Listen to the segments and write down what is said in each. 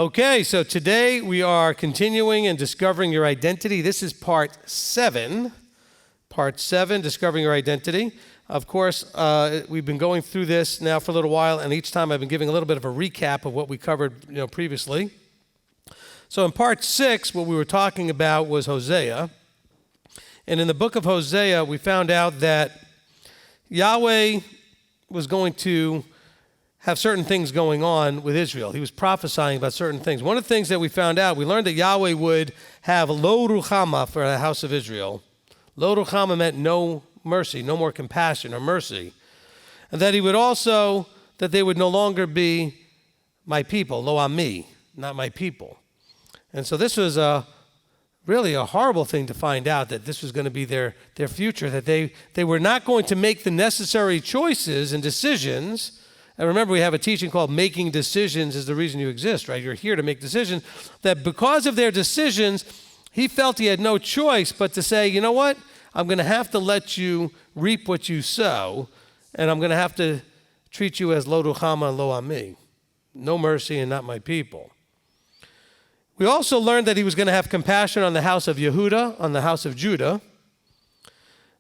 Okay, so today we are continuing and discovering your identity. This is part 7. Part 7, discovering your identity. Of course, we've been going through this now for a little while, and each time I've been giving a little bit of a recap of what we covered, previously. So in part 6, what we were talking about was Hosea. And in the book of Hosea, we found out that Yahweh was going to have certain things going on with Israel. He was prophesying about certain things. One of the things that we found out, we learned that Yahweh would have lo ruchama for the house of Israel. Lo ruchama meant no mercy, no more compassion or mercy. And that he would also, that they would no longer be my people, lo ami, not my people. And so this was really a horrible thing to find out, that this was going to be their future, that they were not going to make the necessary choices and decisions. And remember, we have a teaching called making decisions is the reason you exist, right? You're here to make decisions. That because of their decisions, he felt he had no choice but to say, you know what? I'm going to have to let you reap what you sow, and I'm going to have to treat you as lo ruchama and lo ami, no mercy and not my people. We also learned that he was going to have compassion on the house of Yehuda, on the house of Judah.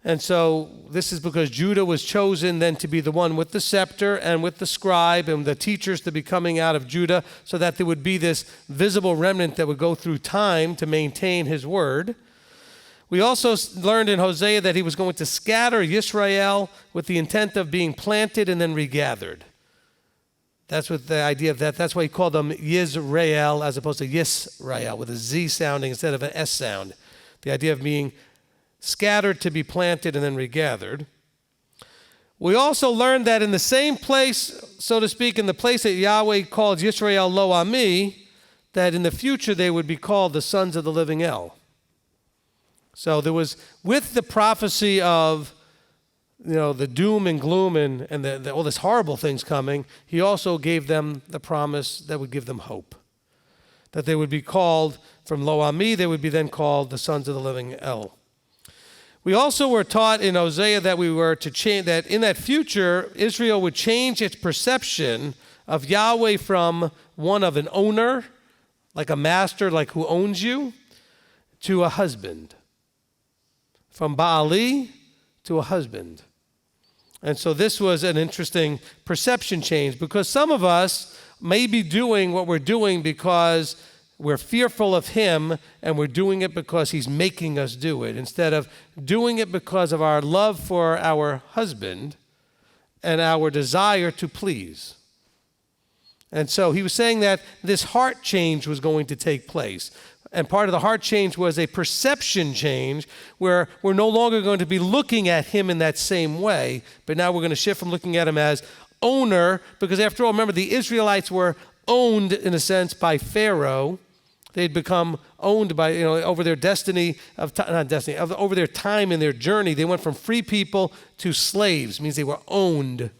And so this is because Judah was chosen then to be the one with the scepter and with the scribe and the teachers to be coming out of Judah, so that there would be this visible remnant that would go through time to maintain his word. We also learned in Hosea that he was going to scatter Yisrael with the intent of being planted and then regathered. That's what the idea of that. That's why he called them Yisrael as opposed to Yisrael, with a Z sounding instead of an S sound. The idea of being scattered to be planted and then regathered. We also learned that in the same place, so to speak, in the place that Yahweh called Yisrael Lo Ami, that in the future they would be called the sons of the living El. So there was, with the prophecy of, the doom and gloom and all this horrible things coming, he also gave them the promise that would give them hope. That they would be called, from Lo Ami, they would be then called the sons of the living El. We also were taught in Hosea that we were to change, that in that future, Israel would change its perception of Yahweh from one of an owner, like a master, like who owns you, to a husband. From Baali to a husband. And so this was an interesting perception change, because some of us may be doing what we're doing because we're fearful of him, and we're doing it because he's making us do it, instead of doing it because of our love for our husband and our desire to please. And so he was saying that this heart change was going to take place. And part of the heart change was a perception change, where we're no longer going to be looking at him in that same way, but now we're going to shift from looking at him as owner, because after all, remember, the Israelites were owned, in a sense, by Pharaoh. They'd become owned by, over their over their time in their journey. They went from free people to slaves, means they were owned.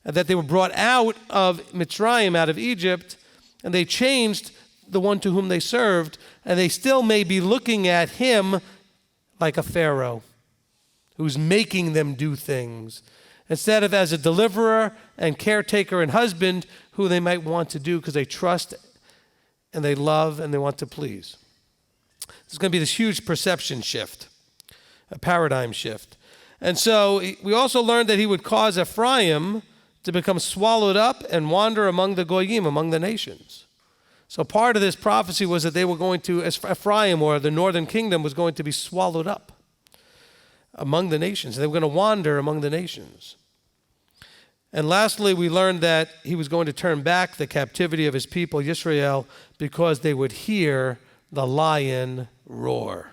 And that they were brought out of Mitzrayim, out of Egypt, and they changed the one to whom they served, and they still may be looking at him like a Pharaoh who's making them do things, instead of as a deliverer and caretaker and husband who they might want to do because they trust and they love and they want to please. There's going to be this huge perception shift, a paradigm shift. And so we also learned that he would cause Ephraim to become swallowed up and wander among the Goyim, among the nations. So part of this prophecy was that they were going to, Ephraim, or the northern kingdom, was going to be swallowed up among the nations. They were going to wander among the nations. And lastly, we learned that he was going to turn back the captivity of his people, Yisrael, because they would hear the lion roar.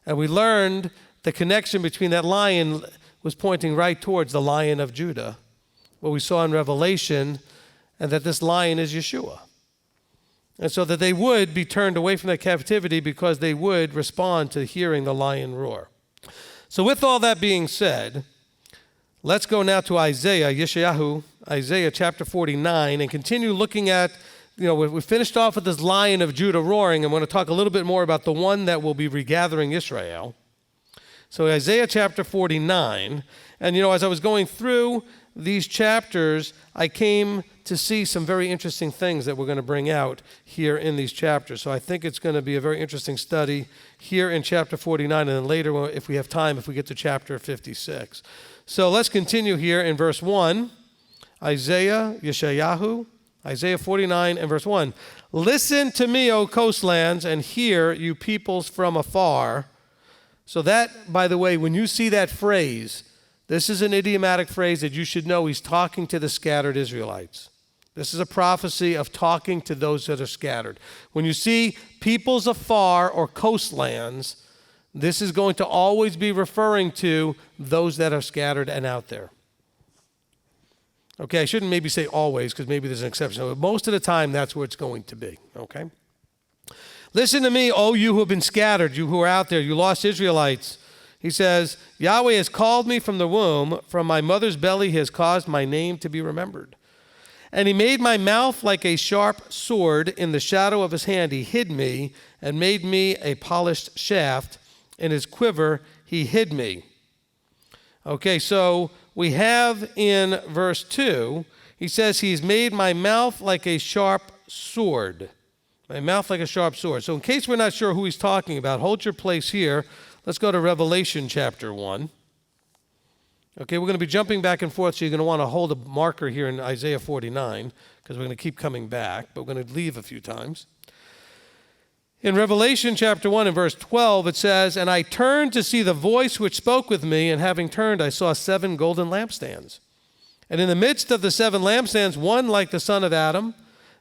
And we learned the connection between that lion was pointing right towards the Lion of Judah, what we saw in Revelation, and that this lion is Yeshua. And so that they would be turned away from their captivity because they would respond to hearing the lion roar. So with all that being said, let's go now to Isaiah chapter 49, and continue looking at, we finished off with this Lion of Judah roaring, and I want to talk a little bit more about the one that will be regathering Israel. So Isaiah chapter 49, and as I was going through these chapters, I came to see some very interesting things that we're going to bring out here in these chapters. So I think it's going to be a very interesting study here in chapter 49, and then later, if we have time, if we get to chapter 56. So let's continue here in verse 1. Yeshayahu, Isaiah 49 and verse 1. Listen to me, O coastlands, and hear, you peoples from afar. So that, by the way, when you see that phrase, this is an idiomatic phrase that you should know he's talking to the scattered Israelites. This is a prophecy of talking to those that are scattered. When you see peoples afar or coastlands, this is going to always be referring to those that are scattered and out there. Okay, I shouldn't maybe say always because maybe there's an exception. But most of the time, that's where it's going to be, okay? Listen to me, O you who have been scattered, you who are out there, you lost Israelites. He says, Yahweh has called me from the womb. From my mother's belly he has caused my name to be remembered. And he made my mouth like a sharp sword. In the shadow of his hand he hid me and made me a polished shaft. In his quiver he hid me. Okay, so we have in verse 2, he says he's made my mouth like a sharp sword. My mouth like a sharp sword. So in case we're not sure who he's talking about, hold your place here. Let's go to Revelation chapter 1. Okay, we're going to be jumping back and forth, so you're going to want to hold a marker here in Isaiah 49, because we're going to keep coming back, but we're going to leave a few times. In Revelation chapter 1 and verse 12, it says, And I turned to see the voice which spoke with me, and having turned, I saw 7 golden lampstands. And in the midst of the 7 lampstands, one like the son of Adam,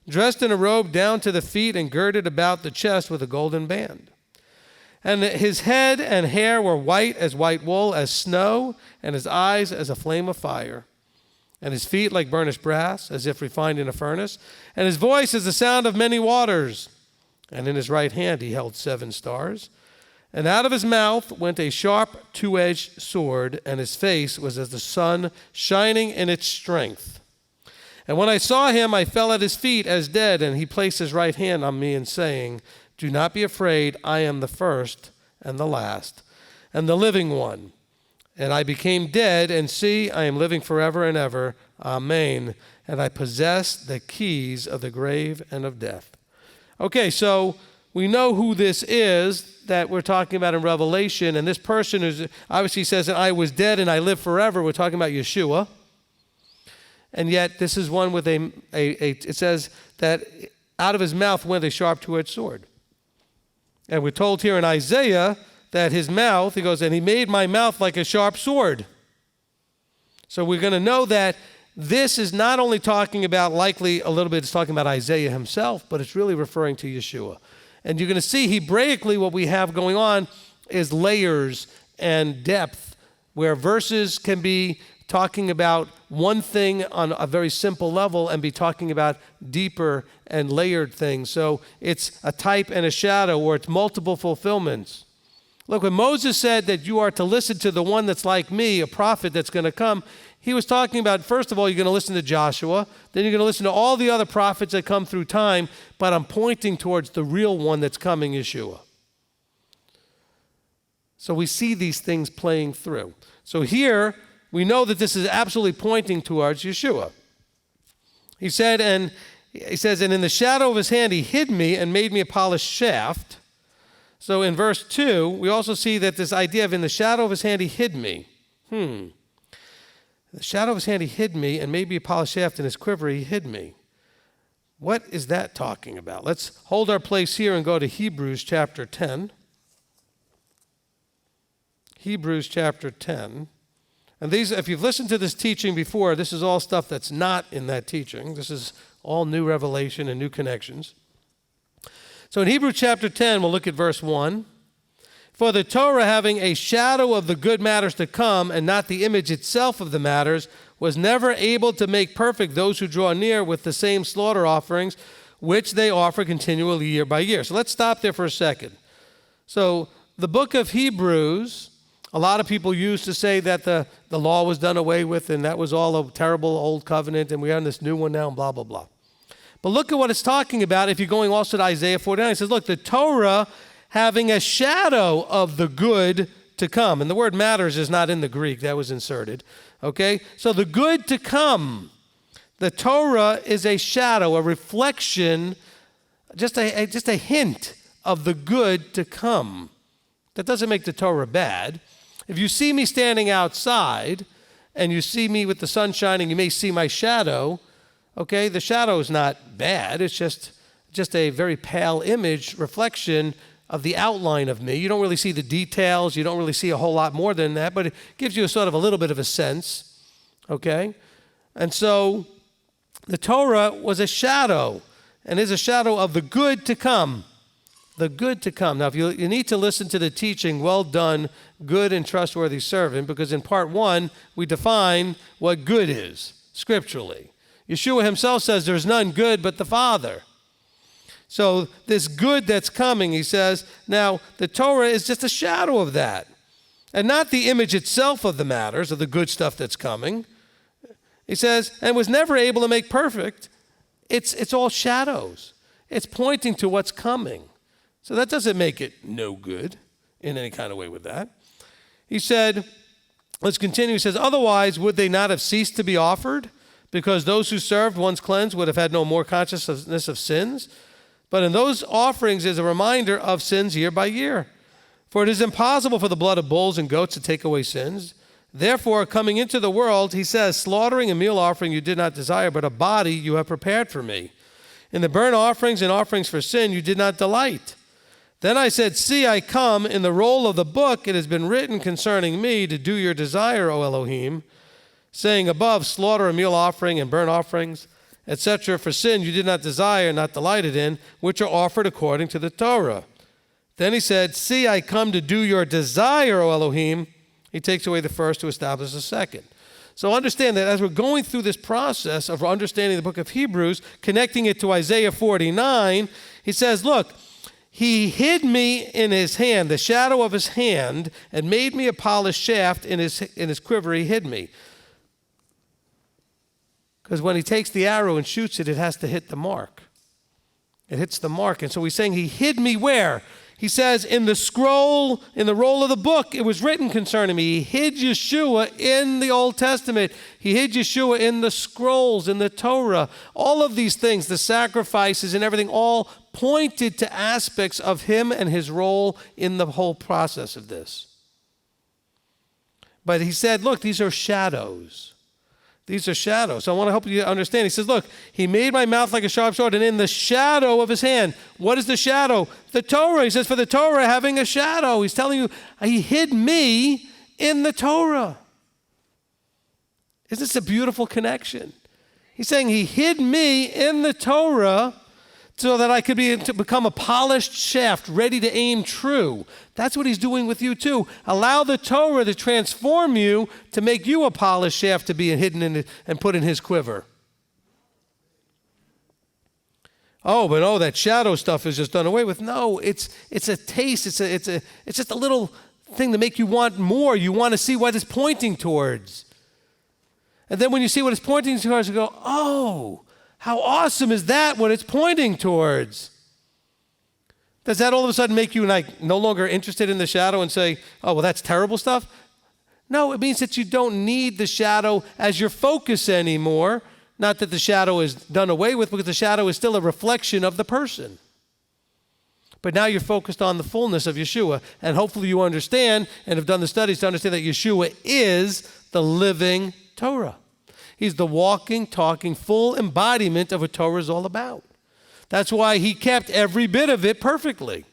dressed in a robe down to the feet and girded about the chest with a golden band. And his head and hair were white as white wool, as snow, and his eyes as a flame of fire. And his feet like burnished brass, as if refined in a furnace. And his voice as the sound of many waters. And in his right hand he held 7 stars. And out of his mouth went a sharp 2-edged sword, and his face was as the sun shining in its strength. And when I saw him, I fell at his feet as dead, and he placed his right hand on me, and saying, Do not be afraid, I am the first and the last, and the living one. And I became dead, and see, I am living forever and ever. Amen. And I possess the keys of the grave and of death. Okay, so we know who this is that we're talking about in Revelation, and this person is obviously says that I was dead and I live forever. We're talking about Yeshua. And yet this is one with it says that out of his mouth went a sharp 2-edged sword. And we're told here in Isaiah that his mouth, he goes, and he made my mouth like a sharp sword. So we're going to know that this is not only talking about, likely a little bit, it's talking about Isaiah himself, but it's really referring to Yeshua. And you're going to see Hebraically what we have going on is layers and depth, where verses can be talking about one thing on a very simple level and be talking about deeper and layered things. So it's a type and a shadow, or it's multiple fulfillments. Look, when Moses said that you are to listen to the one that's like me, a prophet that's going to come, he was talking about, first of all, you're going to listen to Joshua, then you're going to listen to all the other prophets that come through time, but I'm pointing towards the real one that's coming, Yeshua. So we see these things playing through. So here, we know that this is absolutely pointing towards Yeshua. He said, and in the shadow of his hand he hid me and made me a polished shaft. So in verse 2, we also see that this idea of in the shadow of his hand he hid me. In the shadow of his hand he hid me and made me a polished shaft. In his quiver he hid me. What is that talking about? Let's hold our place here and go to Hebrews chapter 10. Hebrews chapter 10. And these, if you've listened to this teaching before, this is all stuff that's not in that teaching. This is all new revelation and new connections. So in Hebrews chapter 10, we'll look at verse 1. For the Torah, having a shadow of the good matters to come, and not the image itself of the matters, was never able to make perfect those who draw near with the same slaughter offerings, which they offer continually year by year. So let's stop there for a second. So the book of Hebrews, a lot of people used to say that the law was done away with, and that was all a terrible old covenant, and we are in this new one now, and blah, blah, blah. But look at what it's talking about. If you're going also to Isaiah 49, it says, look, the Torah having a shadow of the good to come. And the word matters is not in the Greek. That was inserted. Okay? So the good to come. The Torah is a shadow, a reflection, just a hint of the good to come. That doesn't make the Torah bad. If you see me standing outside and you see me with the sun shining, you may see my shadow. Okay, the shadow is not bad. It's just a very pale image, reflection of the outline of me. You don't really see the details. You don't really see a whole lot more than that, but it gives you a little bit of a sense. Okay? And so the Torah was a shadow, and is a shadow of the good to come. The good to come. Now, if you need to listen to the teaching, well done, good and trustworthy servant, because in part 1, we define what good is, scripturally. Yeshua himself says there's none good but the Father. So this good that's coming, he says, now the Torah is just a shadow of that, and not the image itself of the matters, of the good stuff that's coming. He says, and was never able to make perfect. It's all shadows. It's pointing to what's coming. So that doesn't make it no good in any kind of way with that. He said, let's continue. He says, otherwise would they not have ceased to be offered? Because those who served once cleansed would have had no more consciousness of sins. But in those offerings is a reminder of sins year by year. For it is impossible for the blood of bulls and goats to take away sins. Therefore, coming into the world, he says, slaughtering a meal offering you did not desire, but a body you have prepared for me. In the burnt offerings and offerings for sin you did not delight. Then I said, see, I come. In the roll of the book it has been written concerning me to do your desire, O Elohim, saying above, slaughter a meal offering and burnt offerings, etc. for sin you did not desire, not delighted in, which are offered according to the Torah. Then he said, see, I come to do your desire, O Elohim. He takes away the first to establish the second. So understand that as we're going through this process of understanding the book of Hebrews, connecting it to Isaiah 49, he says, look, he hid me in his hand, the shadow of his hand, and made me a polished shaft in his quiver. He hid me. Because when he takes the arrow and shoots it, it has to hit the mark. It hits the mark. And so he's saying he hid me where? He says in the scroll, in the roll of the book, it was written concerning me. He hid Yeshua in the Old Testament. He hid Yeshua in the scrolls, in the Torah. All of these things, the sacrifices and everything, all pointed to aspects of him and his role in the whole process of this. But he said, look, these are shadows. These are shadows. So I want to help you understand. He says, look, he made my mouth like a sharp sword, and in the shadow of his hand. What is the shadow? The Torah. He says, for the Torah having a shadow. He's telling you, he hid me in the Torah. Isn't this a beautiful connection? He's saying he hid me in the Torah so that I could become a polished shaft, ready to aim true. That's what he's doing with you too. Allow the Torah to transform you, to make you a polished shaft to be hidden in and put in his quiver. Oh, but that shadow stuff is just done away with. No, it's a taste. It's just a little thing to make you want more. You want to see what it's pointing towards. And then when you see what it's pointing towards, you go, oh, how awesome is that what it's pointing towards? Does that all of a sudden make you no longer interested in the shadow and say, oh, well, that's terrible stuff? No, it means that you don't need the shadow as your focus anymore. Not that the shadow is done away with, because the shadow is still a reflection of the person. But now you're focused on the fullness of Yeshua, and hopefully you understand and have done the studies to understand that Yeshua is the living Torah. He's the walking, talking, full embodiment of what Torah is all about. That's why he kept every bit of it perfectly.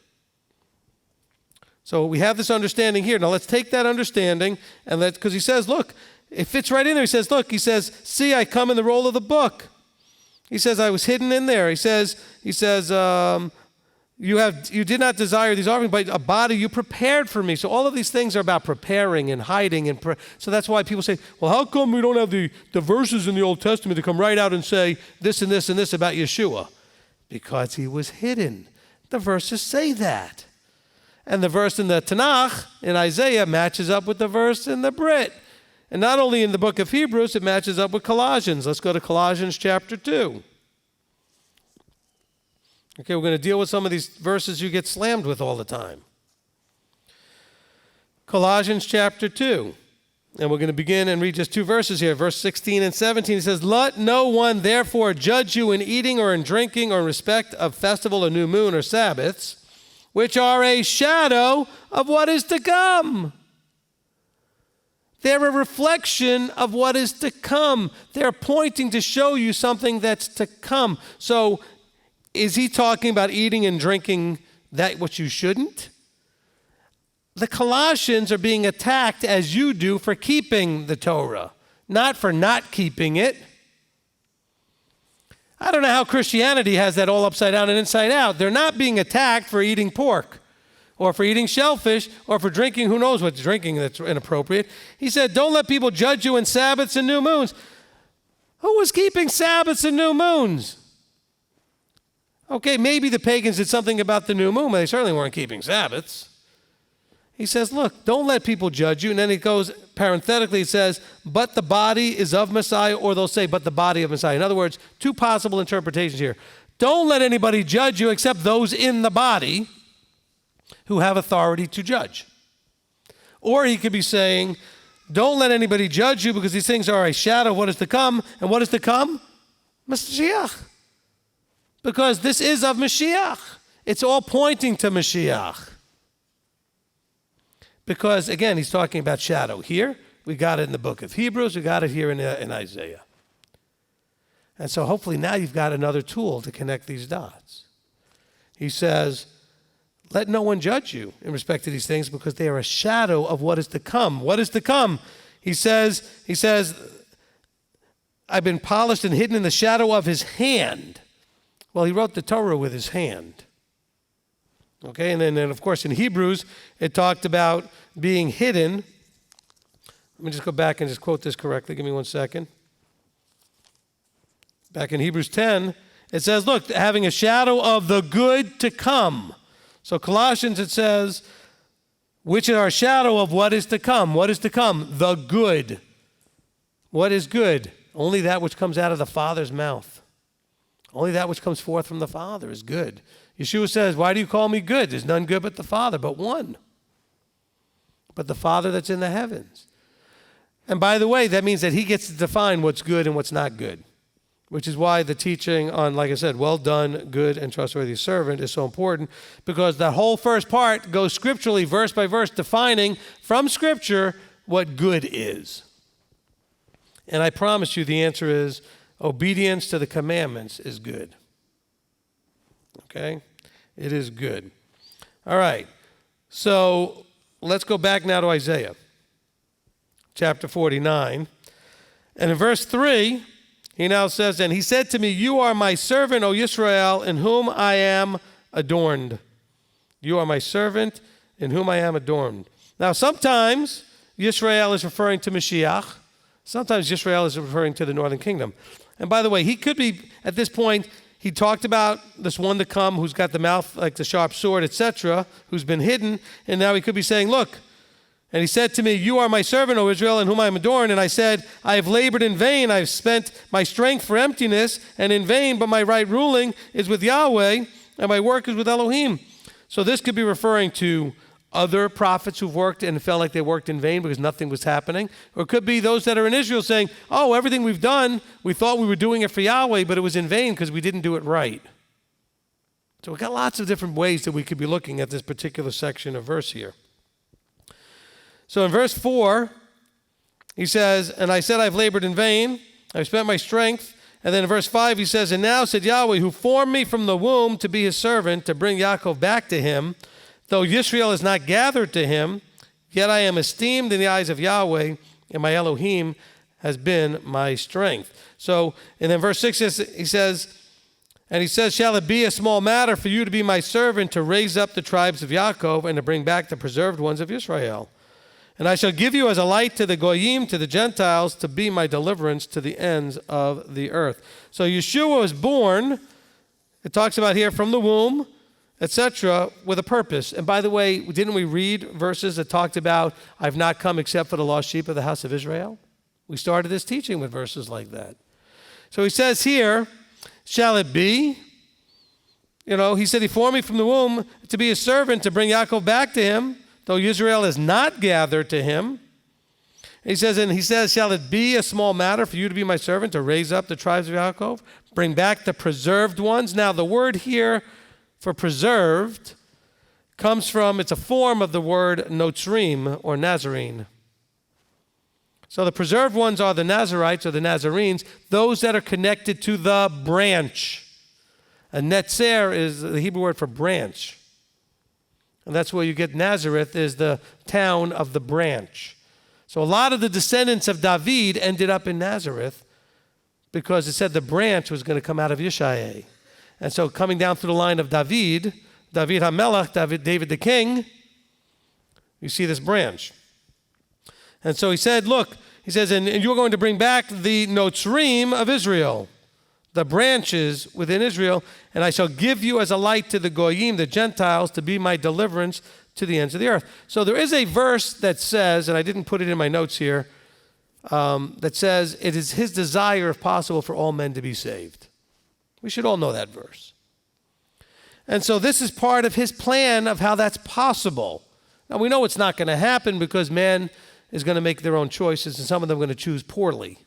So we have this understanding here. Now let's take that understanding, and because he says, look, it fits right in there. He says, see, I come in the roll of the book. He says, I was hidden in there. He says, you did not desire these offerings, but a body you prepared for me. So all of these things are about preparing and hiding. So that's why people say, well, how come we don't have the verses in the Old Testament to come right out and say this and this and this about Yeshua? Because he was hidden. The verses say that. And the verse in the Tanakh, in Isaiah, matches up with the verse in the Brit. And not only in the book of Hebrews, it matches up with Colossians. Let's go to Colossians chapter 2. Okay, we're going to deal with some of these verses you get slammed with all the time. Colossians chapter 2. And we're going to begin and read just 2 verses here. Verse 16 and 17, it says, "Let no one therefore judge you in eating or in drinking or in respect of festival or new moon or Sabbaths, which are a shadow of what is to come." They're a reflection of what is to come. They're pointing to show you something that's to come. So is he talking about eating and drinking that which you shouldn't? The Colossians are being attacked as you do for keeping the Torah, not for not keeping it. I don't know how Christianity has that all upside down and inside out. They're not being attacked for eating pork or for eating shellfish or for drinking who knows what's drinking that's inappropriate. He said, don't let people judge you in Sabbaths and new moons. Who was keeping Sabbaths and new moons? Okay, maybe the pagans did something about the new moon, but they certainly weren't keeping Sabbaths. He says, look, don't let people judge you. And then it goes, parenthetically, it says, but the body is of Messiah, or they'll say, but the body of Messiah. In other words, 2 possible interpretations here. Don't let anybody judge you except those in the body who have authority to judge. Or he could be saying, don't let anybody judge you because these things are a shadow of what is to come. And what is to come? Mashiach. Because this is of Mashiach. It's all pointing to Mashiach. Because, again, he's talking about shadow. Here, we got it in the book of Hebrews. We got it here in Isaiah. And so hopefully now you've got another tool to connect these dots. He says, let no one judge you in respect to these things because they are a shadow of what is to come. What is to come? He says, I've been polished and hidden in the shadow of his hand. Well, he wrote the Torah with his hand. Okay, and then of course in Hebrews, it talked about being hidden. Let me just go back and just quote this correctly. Give me 1 second. Back in Hebrews 10, it says, look, having a shadow of the good to come. So Colossians, it says, which are a shadow of what is to come. What is to come? The good. What is good? Only that which comes out of the Father's mouth. Only that which comes forth from the Father is good. Yeshua says, why do you call me good? There's none good but the Father, but one. But the Father that's in the heavens. And by the way, that means that he gets to define what's good and what's not good, which is why the teaching on, like I said, well done, good and trustworthy servant is so important, because the whole first part goes scripturally, verse by verse, defining from Scripture what good is. And I promise you the answer is obedience to the commandments is good. Okay? It is good. All right. So let's go back now to Isaiah chapter 49. And in verse 3, he now says, and he said to me, you are my servant, O Israel, in whom I am adorned. You are my servant, in whom I am adorned. Now, sometimes Israel is referring to Mashiach. Sometimes Israel is referring to the northern kingdom. And by the way, he could be, at this point, he talked about this one to come who's got the mouth like the sharp sword, etc., who's been hidden. And now he could be saying, look, and he said to me, you are my servant, O Israel, in whom I am adorned. And I said, I have labored in vain. I have spent my strength for emptiness and in vain, but my right ruling is with Yahweh, and my work is with Elohim. So this could be referring to other prophets who've worked and felt like they worked in vain because nothing was happening. Or it could be those that are in Israel saying, oh, everything we've done, we thought we were doing it for Yahweh, but it was in vain because we didn't do it right. So we've got lots of different ways that we could be looking at this particular section of verse here. So in verse 4, he says, and I said I've labored in vain, I've spent my strength. And then in verse 5 he says, and now said Yahweh, who formed me from the womb to be his servant, to bring Yaakov back to him, though Yisrael is not gathered to him, yet I am esteemed in the eyes of Yahweh, and my Elohim has been my strength. So, and then verse 6 he says, and he says, shall it be a small matter for you to be my servant, to raise up the tribes of Yaakov, and to bring back the preserved ones of Israel? And I shall give you as a light to the Goyim, to the Gentiles, to be my deliverance to the ends of the earth. So Yeshua was born, it talks about here, from the womb, etc., with a purpose. And by the way, didn't we read verses that talked about, I've not come except for the lost sheep of the house of Israel? We started this teaching with verses like that. So he says here, shall it be? You know, he said he formed me from the womb to be a servant, to bring Yaakov back to him, though Israel is not gathered to him. He says, shall it be a small matter for you to be my servant, to raise up the tribes of Yaakov, bring back the preserved ones? Now, the word here for preserved comes from, it's a form of the word notzrim, or Nazarene. So the preserved ones are the Nazarites, or the Nazarenes, those that are connected to the branch. A netzer is the Hebrew word for branch. And that's where you get Nazareth, is the town of the branch. So a lot of the descendants of David ended up in Nazareth because it said the branch was going to come out of Yeshua. And so coming down through the line of David HaMelech, David the king, you see this branch. And so he said, look, he says, and you're going to bring back the notzrim of Israel, the branches within Israel, and I shall give you as a light to the goyim, the Gentiles, to be my deliverance to the ends of the earth. So there is a verse that says, and I didn't put it in my notes here, that says, it is his desire, if possible, for all men to be saved. We should all know that verse. And so this is part of his plan of how that's possible. Now we know it's not going to happen because man is going to make their own choices and some of them are going to choose poorly.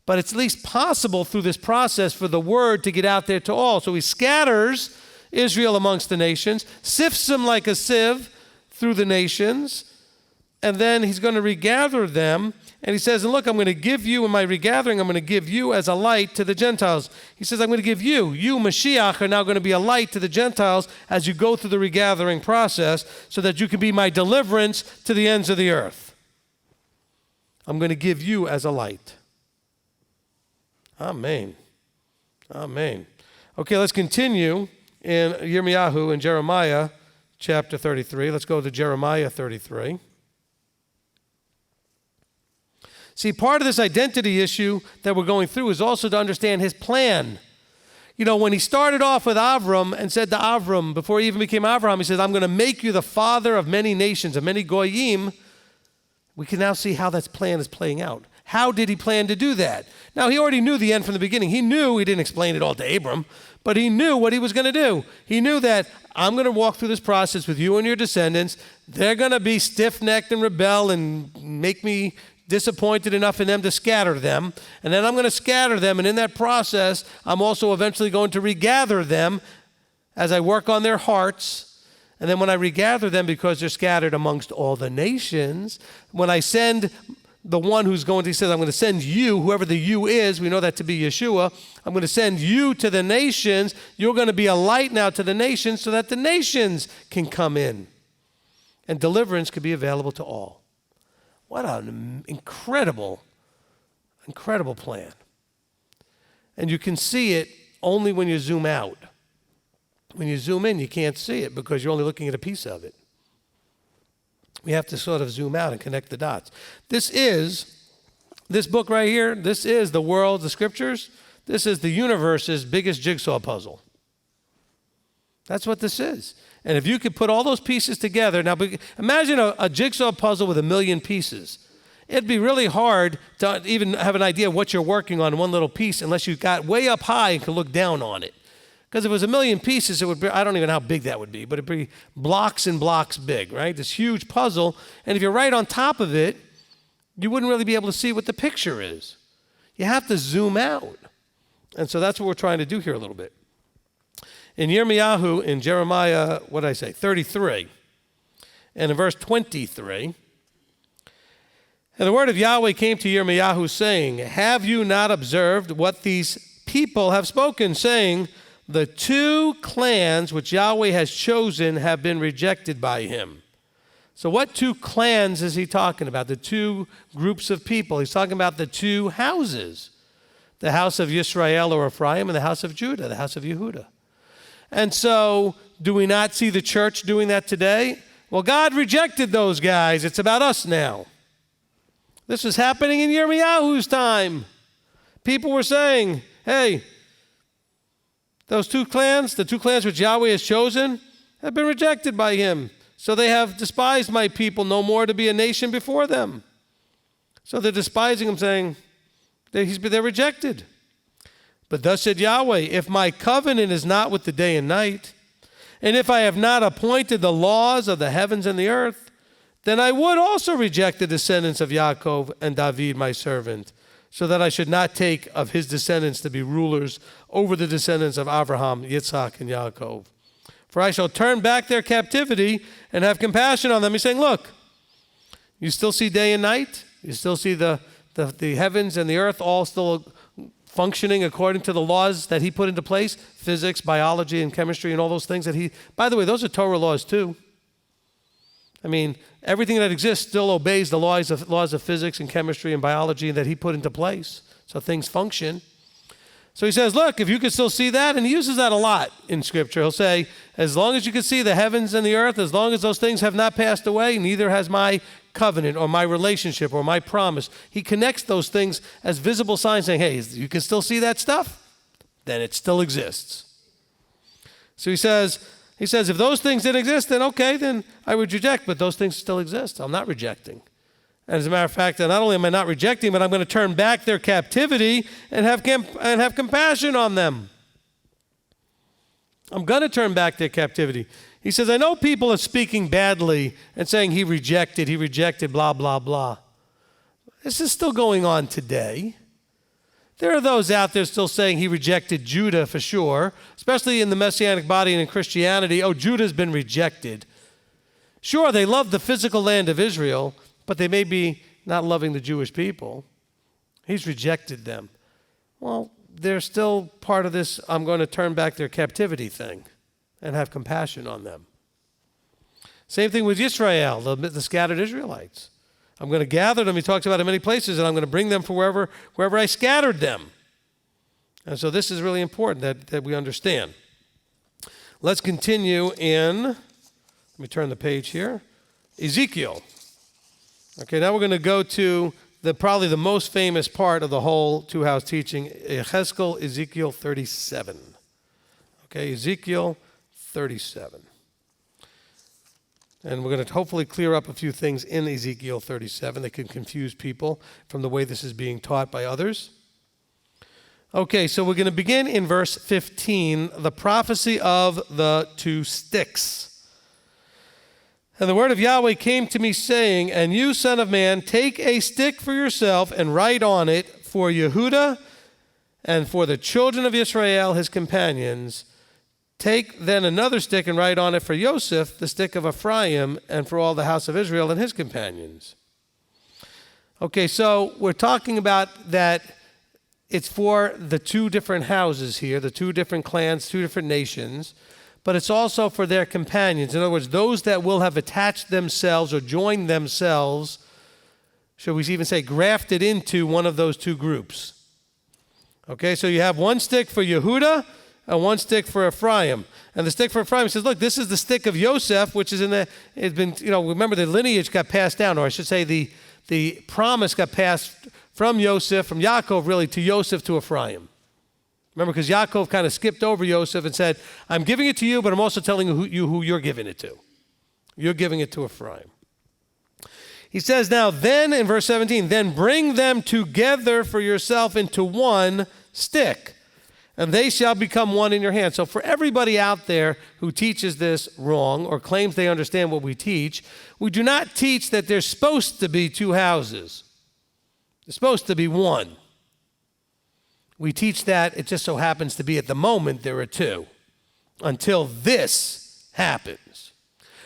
But it's at least possible through this process for the word to get out there to all. So he scatters Israel amongst the nations, sifts them like a sieve through the nations, and then he's going to regather them. And he says, and look, I'm going to give you, in my regathering, I'm going to give you as a light to the Gentiles. He says, I'm going to give you, Mashiach, are now going to be a light to the Gentiles as you go through the regathering process so that you can be my deliverance to the ends of the earth. I'm going to give you as a light. Amen. Amen. Okay, let's continue in Yirmiyahu in Jeremiah chapter 33. Let's go to Jeremiah 33. See, part of this identity issue that we're going through is also to understand his plan. You know, when he started off with Avram and said to Avram, before he even became Avram, he said, I'm going to make you the father of many nations, of many goyim. We can now see how that plan is playing out. How did he plan to do that? Now, he already knew the end from the beginning. He knew, he didn't explain it all to Abram, but he knew what he was going to do. He knew that I'm going to walk through this process with you and your descendants. They're going to be stiff-necked and rebel and make me disappointed enough in them to scatter them. And then I'm going to scatter them, and in that process, I'm also eventually going to regather them as I work on their hearts. And then when I regather them, because they're scattered amongst all the nations, when I send the one who's going to, he says, I'm going to send you, whoever the you is, we know that to be Yeshua, I'm going to send you to the nations. You're going to be a light now to the nations so that the nations can come in. And deliverance could be available to all. What an incredible, incredible plan. And you can see it only when you zoom out. When you zoom in, you can't see it because you're only looking at a piece of it. We have to sort of zoom out and connect the dots. This book right here, this is the world, the scriptures. This is the universe's biggest jigsaw puzzle. That's what this is. And if you could put all those pieces together, now imagine a jigsaw puzzle with 1,000,000 pieces. It'd be really hard to even have an idea of what you're working on in one little piece unless you got way up high and could look down on it. Because if it was 1,000,000 pieces, it would be, I don't even know how big that would be, but it'd be blocks and blocks big, right? This huge puzzle. And if you're right on top of it, you wouldn't really be able to see what the picture is. You have to zoom out. And so that's what we're trying to do here a little bit. In Yirmiyahu, in Jeremiah, 33, and in verse 23, and the word of Yahweh came to Yirmiyahu, saying, have you not observed what these people have spoken, saying, the 2 clans which Yahweh has chosen have been rejected by him. So what 2 clans is he talking about? The 2 groups of people. He's talking about the 2 houses. The house of Yisrael or Ephraim and the house of Judah, the house of Yehudah. And so, do we not see the church doing that today? Well, God rejected those guys. It's about us now. This was happening in Yirmiyahu's time. People were saying, hey, those 2 clans, the 2 clans which Yahweh has chosen, have been rejected by him. So they have despised my people no more to be a nation before them. So they're despising him, saying they're rejected. But thus said Yahweh, if my covenant is not with the day and night, And if I have not appointed the laws of the heavens and the earth, then I would also reject the descendants of Yaakov and David my servant, so that I should not take of his descendants to be rulers over the descendants of Abraham, Yitzhak, and Yaakov. For I shall turn back their captivity and have compassion on them. He's saying, look, you still see day and night? You still see the heavens and the earth all still functioning according to the laws that he put into place? Physics, biology, and chemistry, and all those things that he... By the way, those are Torah laws too. I mean, everything that exists still obeys the laws of physics and chemistry and biology that he put into place. So things function. So he says, look, if you can still see that, and he uses that a lot in Scripture. He'll say, as long as you can see the heavens and the earth, as long as those things have not passed away, neither has my covenant or my relationship or my promise. He connects those things as visible signs saying, hey, you can still see that stuff? Then it still exists. So he says, if those things didn't exist, then okay, then I would reject, but those things still exist. I'm not rejecting. And as a matter of fact, not only am I not rejecting, but I'm going to turn back their captivity and have compassion on them. I'm going to turn back their captivity. He says, I know people are speaking badly and saying he rejected, blah, blah, blah. This is still going on today. There are those out there still saying he rejected Judah for sure, especially in the Messianic body and in Christianity. Oh, Judah's been rejected. Sure, they love the physical land of Israel, but they may be not loving the Jewish people. He's rejected them. Well, they're still part of this, I'm going to turn back their captivity thing and have compassion on them. Same thing with Israel, the scattered Israelites. I'm going to gather them, he talks about in many places, and I'm going to bring them from wherever I scattered them. And so this is really important that we understand. Let's continue in, let me turn the page here, Ezekiel. Okay, now we're going to go to probably the most famous part of the whole two-house teaching, Ezekiel 37. Okay, Ezekiel 37. And we're going to hopefully clear up a few things in Ezekiel 37 that can confuse people from the way this is being taught by others. Okay, so we're going to begin in verse 15, the prophecy of the two sticks. And the word of Yahweh came to me saying, and you, son of man, take a stick for yourself and write on it for Yehudah and for the children of Israel, his companions. Take then another stick and write on it for Yosef, the stick of Ephraim, and for all the house of Israel and his companions. Okay, so we're talking about that it's for the two different houses here, the two different clans, two different nations, but it's also for their companions. In other words, those that will have attached themselves or joined themselves, should we even say grafted into one of those two groups. Okay, so you have one stick for Yehudah and one stick for Ephraim. And the stick for Ephraim says, look, this is the stick of Yosef, which is it's been, remember the lineage got passed down, or I should say the promise got passed from Yosef, from Yaakov really, to Yosef to Ephraim. Remember, because Yaakov kind of skipped over Yosef and said, I'm giving it to you, but I'm also telling you who you're giving it to. You're giving it to Ephraim. He says now, then in verse 17, then bring them together for yourself into one stick, and they shall become one in your hand. So for everybody out there who teaches this wrong or claims they understand what we teach, we do not teach that there's supposed to be two houses. There's supposed to be one. We teach that it just so happens to be at the moment there are two, until this happens.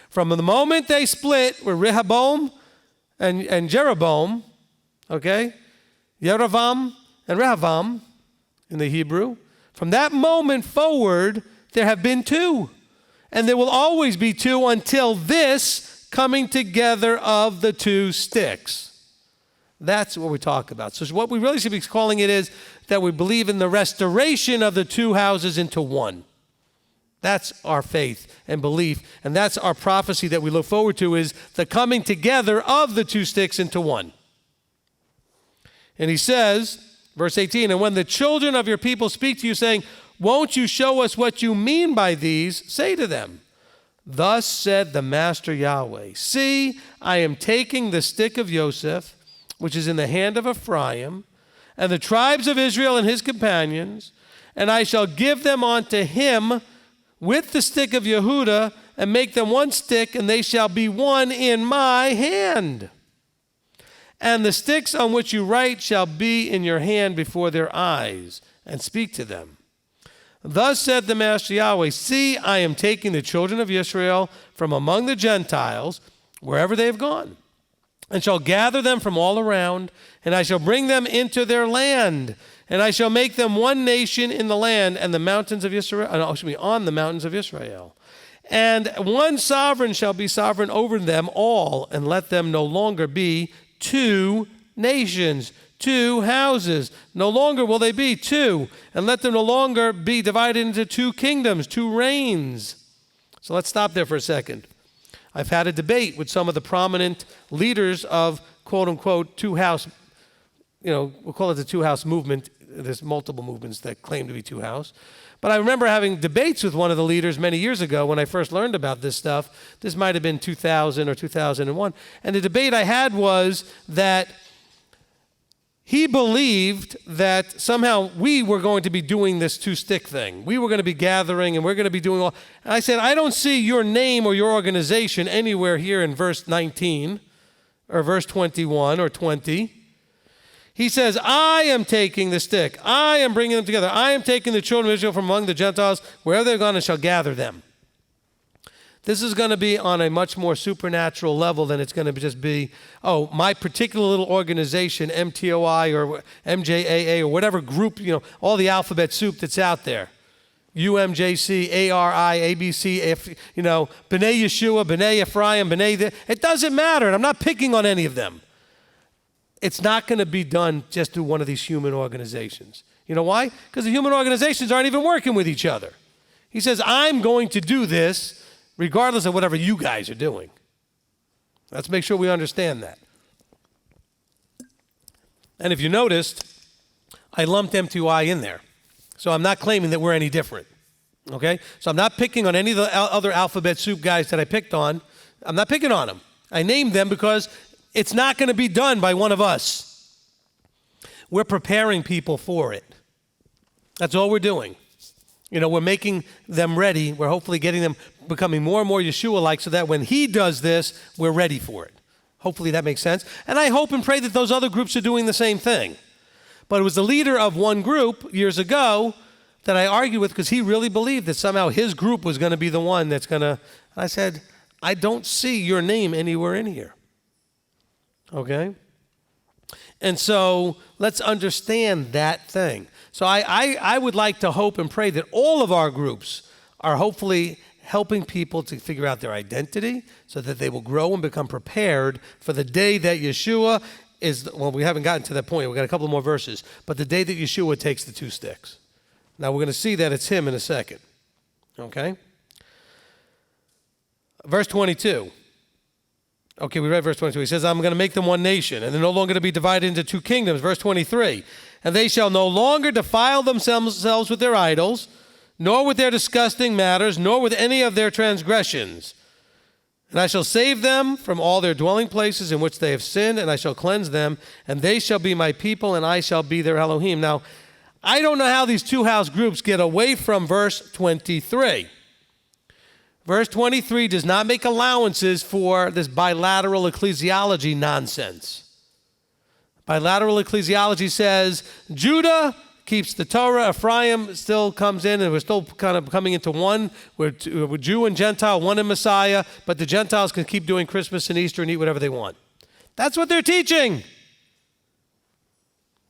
From the moment they split with Rehoboam and Jeroboam, okay, Yerovam and Rehoboam in the Hebrew, from that moment forward, there have been two. And there will always be two until this coming together of the two sticks. That's what we talk about. So what we really should be calling it is that we believe in the restoration of the two houses into one. That's our faith and belief, and that's our prophecy that we look forward to, is the coming together of the two sticks into one. And he says, verse 18, and when the children of your people speak to you saying, won't you show us what you mean by these? Say to them, thus said the Master Yahweh, see, I am taking the stick of Yosef, which is in the hand of Ephraim, and the tribes of Israel and his companions, and I shall give them unto him with the stick of Yehuda, and make them one stick, and they shall be one in my hand. And the sticks on which you write shall be in your hand before their eyes, and speak to them. Thus said the Master Yahweh, see, I am taking the children of Israel from among the Gentiles, wherever they have gone, and shall gather them from all around, and I shall bring them into their land, and I shall make them one nation in the land and the mountains of Israel, on the mountains of Israel. And one sovereign shall be sovereign over them all, and let them no longer be two nations, two houses. No longer will they be two, and let them no longer be divided into two kingdoms, two reigns. So let's stop there for a second. I've had a debate with some of the prominent leaders of quote-unquote two-house, we'll call it the two-house movement. There's multiple movements that claim to be two-house. But I remember having debates with one of the leaders many years ago when I first learned about this stuff. This might have been 2000 or 2001. And the debate I had was that he believed that somehow we were going to be doing this two-stick thing. We were going to be gathering, and we're going to be doing all. And I said, I don't see your name or your organization anywhere here in verse 19 or verse 21 or 20. He says, I am taking the stick. I am bringing them together. I am taking the children of Israel from among the Gentiles, wherever they're gone, and shall gather them. This is going to be on a much more supernatural level than it's going to just be, my particular little organization, MTOI or MJAA or whatever group, all the alphabet soup that's out there. UMJC, ARI, ABC, B'nai Yeshua, B'nai Ephraim, it doesn't matter, and I'm not picking on any of them. It's not going to be done just through one of these human organizations. You know why? Because the human organizations aren't even working with each other. He says, I'm going to do this regardless of whatever you guys are doing. Let's make sure we understand that. And if you noticed, I lumped M2I in there. So I'm not claiming that we're any different. Okay? So I'm not picking on any of the other alphabet soup guys that I picked on. I'm not picking on them. I named them because it's not going to be done by one of us. We're preparing people for it. That's all we're doing. We're making them ready. We're hopefully getting them becoming more and more Yeshua-like so that when he does this, we're ready for it. Hopefully that makes sense. And I hope and pray that those other groups are doing the same thing. But it was the leader of one group years ago that I argued with because he really believed that somehow his group was going to be the one that's going to. I said, I don't see your name anywhere in here. Okay? And so let's understand that thing. So I would like to hope and pray that all of our groups are hopefully helping people to figure out their identity so that they will grow and become prepared for the day that Yeshua is, we haven't gotten to that point. We've got a couple more verses. But the day that Yeshua takes the two sticks. Now we're going to see that it's him in a second. Okay? Verse 22. Okay, we read verse 22. He says, I'm going to make them one nation, and they're no longer to be divided into two kingdoms. Verse 23. And they shall no longer defile themselves with their idols, nor with their disgusting matters, nor with any of their transgressions. And I shall save them from all their dwelling places in which they have sinned, and I shall cleanse them, and they shall be my people, and I shall be their Elohim. Now, I don't know how these two-house groups get away from verse 23. Verse 23 does not make allowances for this bilateral ecclesiology nonsense. Bilateral ecclesiology says Judah keeps the Torah, Ephraim still comes in, and we're still kind of coming into one. We're Jew and Gentile, one in Messiah, but the Gentiles can keep doing Christmas and Easter and eat whatever they want. That's what they're teaching.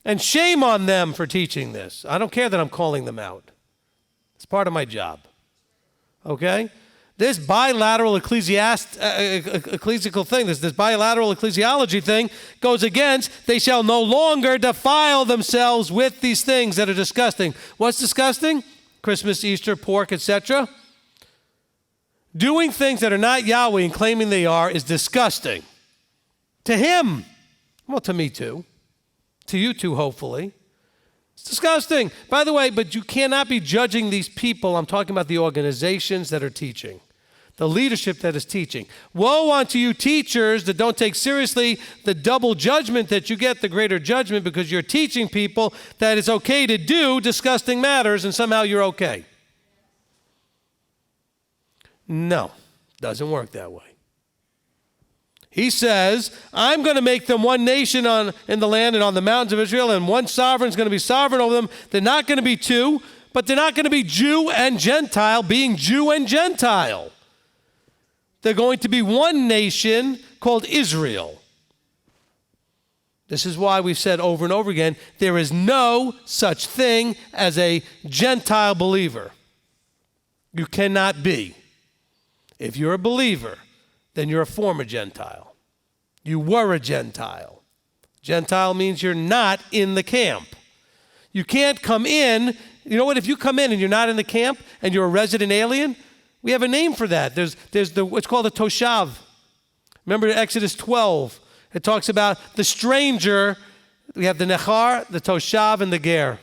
And shame on them for teaching this. I don't care that I'm calling them out. It's part of my job. Okay? This bilateral ecclesiastical thing, this bilateral ecclesiology thing goes against, they shall no longer defile themselves with these things that are disgusting. What's disgusting? Christmas, Easter, pork, etc. Doing things that are not Yahweh and claiming they are is disgusting. To him. Well, to me too. To you too, hopefully. It's disgusting. By the way, but you cannot be judging these people. I'm talking about the organizations that are teaching. The leadership that is teaching. Woe unto you teachers that don't take seriously the double judgment that you get, the greater judgment, because you're teaching people that it's okay to do disgusting matters and somehow you're okay. No, doesn't work that way. He says, I'm going to make them one nation in the land and on the mountains of Israel, and one sovereign is going to be sovereign over them. They're not going to be two, but they're not going to be Jew and Gentile, being Jew and Gentile. They're going to be one nation called Israel. This is why we've said over and over again, there is no such thing as a Gentile believer. You cannot be. If you're a believer, then you're a former Gentile. You were a Gentile. Gentile means you're not in the camp. You can't come in. You know what? If you come in and you're not in the camp and you're a resident alien, we have a name for that. There's what's called a toshav. Remember Exodus 12. It talks about the stranger. We have the nechar, the toshav, and the ger.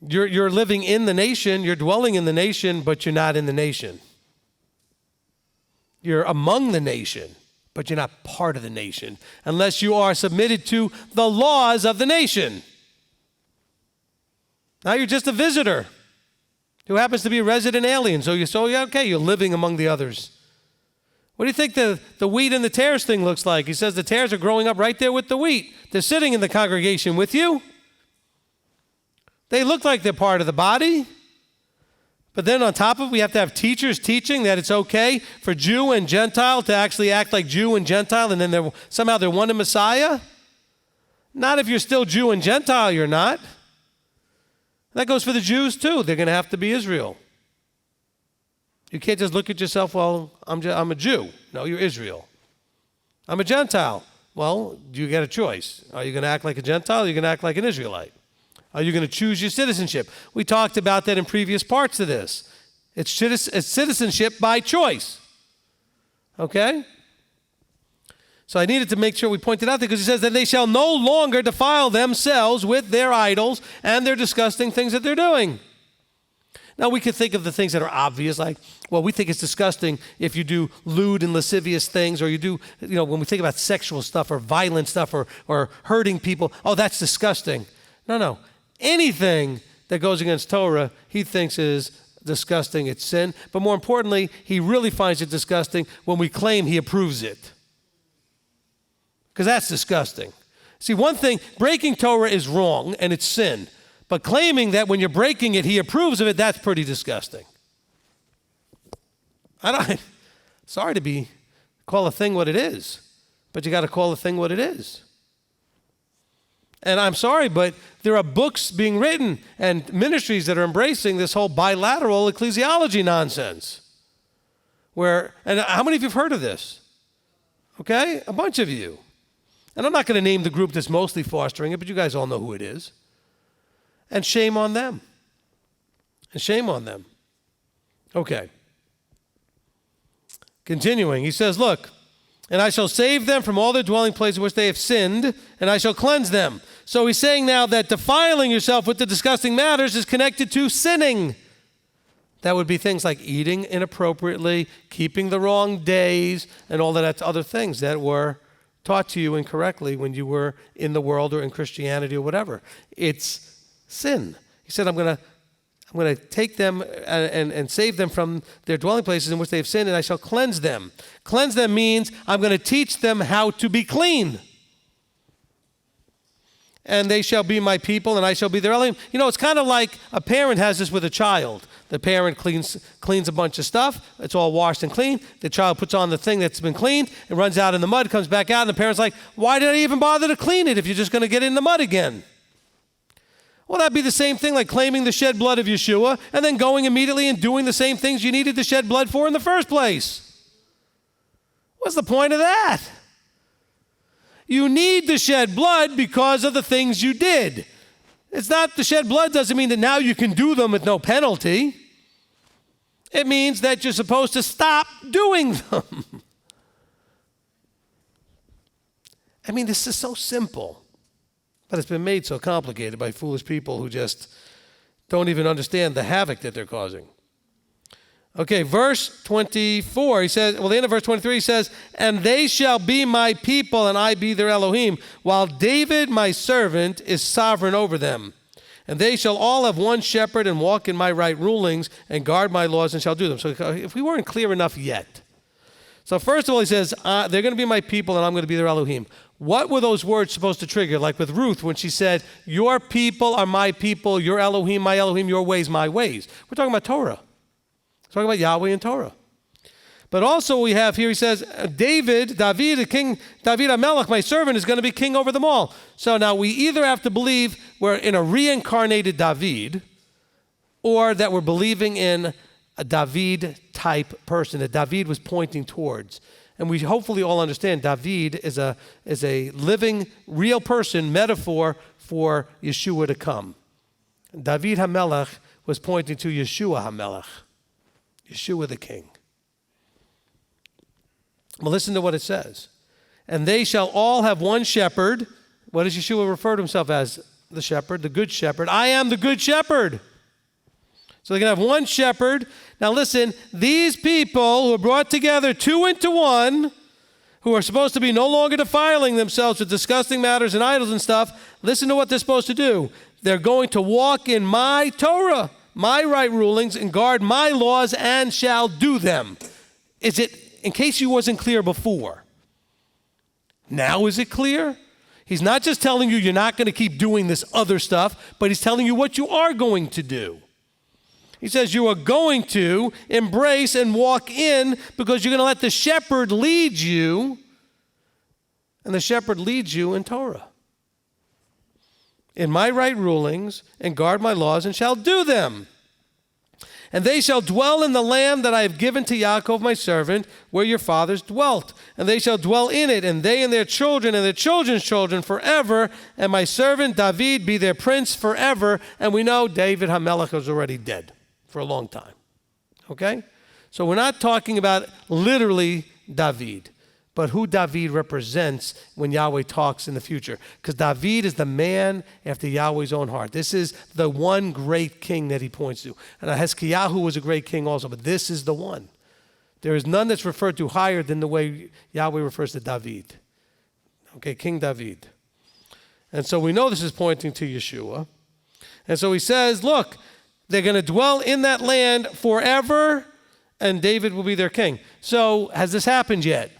You're living in the nation. You're dwelling in the nation, but you're not in the nation. You're among the nation, but you're not part of the nation unless you are submitted to the laws of the nation. Now you're just a visitor who happens to be a resident alien. So you're living among the others. What do you think the wheat and the tares thing looks like? He says the tares are growing up right there with the wheat. They're sitting in the congregation with you. They look like they're part of the body. But then on top of it, we have to have teachers teaching that it's okay for Jew and Gentile to actually act like Jew and Gentile, and then somehow they're one in Messiah. Not if you're still Jew and Gentile, you're not. That goes for the Jews too. They're going to have to be Israel. You can't just look at yourself, well, I'm a Jew. No, you're Israel. I'm a Gentile. Well, you get a choice. Are you going to act like a Gentile or are you going to act like an Israelite? Are you going to choose your citizenship? We talked about that in previous parts of this. It's citizenship by choice. Okay? So I needed to make sure we pointed out that because he says that they shall no longer defile themselves with their idols and their disgusting things that they're doing. Now, we could think of the things that are obvious, like, well, we think it's disgusting if you do lewd and lascivious things, or you do, when we think about sexual stuff or violent stuff or hurting people, oh, that's disgusting. No. Anything that goes against Torah, he thinks is disgusting. It's sin. But more importantly, he really finds it disgusting when we claim he approves it. Because that's disgusting. See, one thing, breaking Torah is wrong and it's sin. But claiming that when you're breaking it, he approves of it, that's pretty disgusting. Sorry to call a thing what it is, but you got to call a thing what it is. And I'm sorry, but there are books being written and ministries that are embracing this whole bilateral ecclesiology nonsense. And how many of you have heard of this? Okay, a bunch of you. And I'm not going to name the group that's mostly fostering it, but you guys all know who it is. And shame on them. Okay. Continuing, he says, look, and I shall save them from all their dwelling places which they have sinned, and I shall cleanse them. So he's saying now that defiling yourself with the disgusting matters is connected to sinning. That would be things like eating inappropriately, keeping the wrong days, and all that other things that were taught to you incorrectly when you were in the world or in Christianity or whatever. It's sin. He said, I'm going to take them and save them from their dwelling places in which they have sinned, and I shall cleanse them. Cleanse them means I'm going to teach them how to be clean. And they shall be my people, and I shall be their Elohim. It's kind of like a parent has this with a child. The parent cleans a bunch of stuff. It's all washed and clean. The child puts on the thing that's been cleaned and runs out in the mud, comes back out, and the parent's like, why did I even bother to clean it if you're just going to get in the mud again? Well, that'd be the same thing like claiming the shed blood of Yeshua and then going immediately and doing the same things you needed to shed blood for in the first place. What's the point of that? You need to shed blood because of the things you did. It's not the shed blood doesn't mean that now you can do them with no penalty. It means that you're supposed to stop doing them. This is so simple. But it's been made so complicated by foolish people who just don't even understand the havoc that they're causing. Okay, verse 24, he says, the end of verse 23, he says, and they shall be my people and I be their Elohim, while David, my servant, is sovereign over them. And they shall all have one shepherd and walk in my right rulings and guard my laws and shall do them. So if we weren't clear enough yet. So first of all, he says, they're going to be my people and I'm going to be their Elohim. What were those words supposed to trigger? Like with Ruth when she said, your people are my people, your Elohim, my Elohim, your ways, my ways. We're talking about Torah. We're talking about Yahweh and Torah. But also we have here, he says, David, the king, David HaMelech, my servant, is going to be king over them all. So now we either have to believe we're in a reincarnated David or that we're believing in a David-type person that David was pointing towards. And we hopefully all understand David is a living, real person, metaphor for Yeshua to come. David HaMelech was pointing to Yeshua HaMelech, Yeshua the king. Well, listen to what it says. And they shall all have one shepherd. What does Yeshua refer to himself as? The shepherd, the good shepherd. I am the good shepherd. So they can have one shepherd. Now listen, these people who are brought together two into one, who are supposed to be no longer defiling themselves with disgusting matters and idols and stuff, listen to what they're supposed to do. They're going to walk in my Torah, my right rulings, and guard my laws and shall do them. Is it, in case you wasn't clear before, now is it clear? He's not just telling you you're not going to keep doing this other stuff, but he's telling you what you are going to do. He says you are going to embrace and walk in because you're going to let the shepherd lead you, and the shepherd leads you in Torah. In my right rulings, and guard my laws, and shall do them. And they shall dwell in the land that I have given to Yaakov my servant, where your fathers dwelt. And they shall dwell in it, and they and their children and their children's children forever. And my servant David be their prince forever. And we know David HaMelech was already dead for a long time. Okay? So we're not talking about literally David, but who David represents when Yahweh talks in the future. Because David is the man after Yahweh's own heart. This is the one great king that he points to. And Hezekiah was a great king also, but this is the one. There is none that's referred to higher than the way Yahweh refers to David. Okay, King David. And so we know this is pointing to Yeshua. And so he says, look, they're going to dwell in that land forever, and David will be their king. So has this happened yet?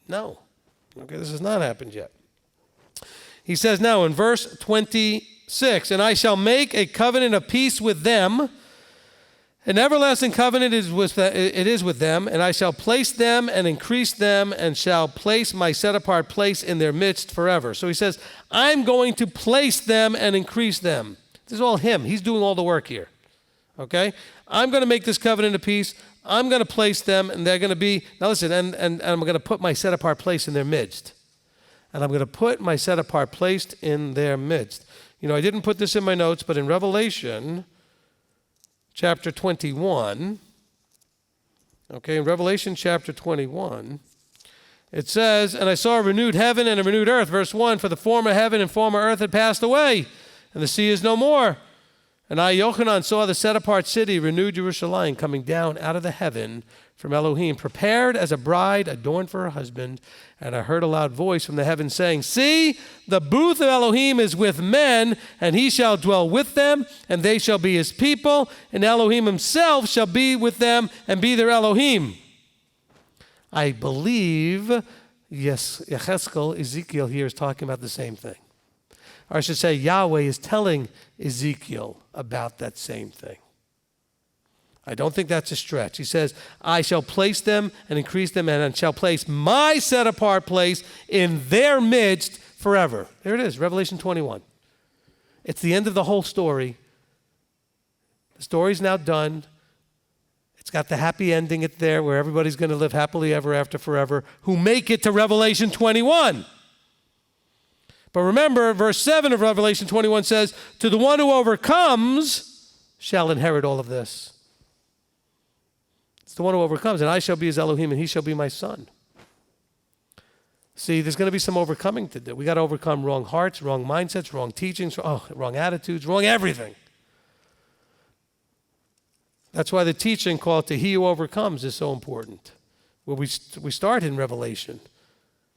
No. Okay, this has not happened yet. He says now in verse 26, and I shall make a covenant of peace with them. An everlasting covenant it is with them, and I shall place them and increase them, and shall place my set-apart place in their midst forever. So he says, I'm going to place them and increase them. This is all him. He's doing all the work here. Okay? I'm going to make this covenant of peace. I'm going to place them, and they're going to be, now listen, and I'm going to put my set-apart place in their midst. And I'm going to put my set-apart place in their midst. You know, I didn't put this in my notes, but in Revelation chapter 21, okay, in Revelation chapter 21, it says, and I saw a renewed heaven and a renewed earth, verse 1, for the former heaven and former earth had passed away, and the sea is no more. And I, Yochanan, saw the set-apart city, renewed Jerusalem, coming down out of the heaven from Elohim, prepared as a bride adorned for her husband. And I heard a loud voice from the heavens saying, see, the booth of Elohim is with men, and he shall dwell with them, and they shall be his people, and Elohim himself shall be with them and be their Elohim. I believe, yes, Ezekiel here is talking about the same thing. Or I should say, Yahweh is telling Ezekiel about that same thing. I don't think that's a stretch. He says, I shall place them and increase them, and shall place my set-apart place in their midst forever. There it is, Revelation 21. It's the end of the whole story. The story's now done. It's got the happy ending at there where everybody's going to live happily ever after forever who make it to Revelation 21. But remember, verse 7 of Revelation 21 says, to the one who overcomes shall inherit all of this. It's the one who overcomes, and I shall be his Elohim, and he shall be my son. See, there's going to be some overcoming to do. We got to overcome wrong hearts, wrong mindsets, wrong teachings, wrong attitudes, wrong everything. That's why the teaching called to he who overcomes is so important. Well, we start in Revelation.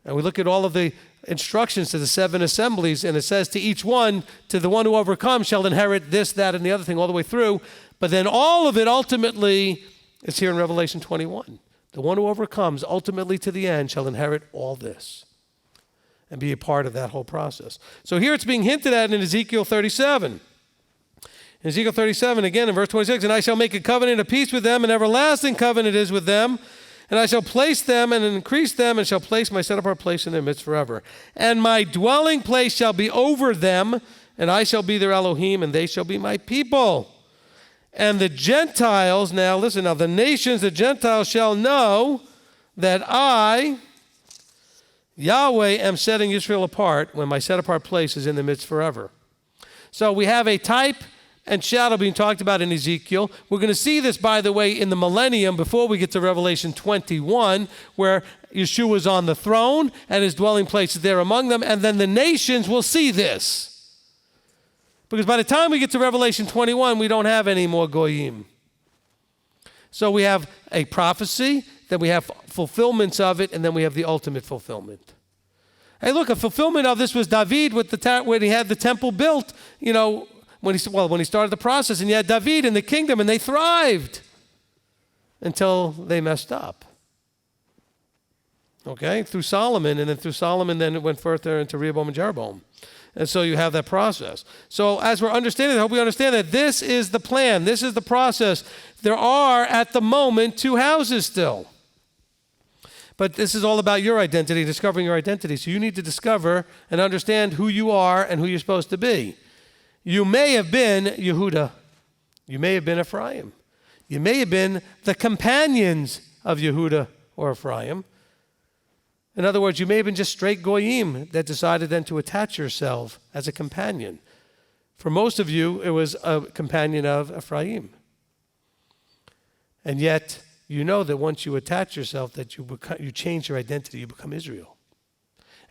And we look at all of the instructions to the 7 assemblies, and it says to each one, to the one who overcomes shall inherit this, that, and the other thing all the way through. But then all of it ultimately is here in Revelation 21. The one who overcomes ultimately to the end shall inherit all this and be a part of that whole process. So here it's being hinted at in Ezekiel 37. In Ezekiel 37, again in verse 26, and I shall make a covenant of peace with them, an everlasting covenant is with them, and I shall place them and increase them, and shall place my set-apart place in their midst forever. And my dwelling place shall be over them, and I shall be their Elohim, and they shall be my people. And the Gentiles, now listen, now the nations, the Gentiles shall know that I, Yahweh, am setting Israel apart when my set-apart place is in the midst forever. So we have a type and shadow being talked about in Ezekiel. We're going to see this, by the way, in the millennium before we get to Revelation 21, where Yeshua is on the throne and his dwelling place is there among them, and then the nations will see this. Because by the time we get to Revelation 21, we don't have any more goyim. So we have a prophecy, then we have fulfillments of it, and then we have the ultimate fulfillment. Hey, look, a fulfillment of this was David when he had the temple built, when he started the process, and you had David in the kingdom, and they thrived until they messed up. Okay, through Solomon, and then through Solomon, then it went further into Rehoboam and Jeroboam. And so you have that process. So as we're understanding, I hope we understand that this is the plan. This is the process. There are, at the moment, 2 houses still. But this is all about your identity, discovering your identity. So you need to discover and understand who you are and who you're supposed to be. You may have been Yehuda. You may have been Ephraim. You may have been the companions of Yehuda or Ephraim. In other words, you may have been just straight goyim that decided then to attach yourself as a companion. For most of you, it was a companion of Ephraim. And yet, you know that once you attach yourself, that you change your identity, you become Israel.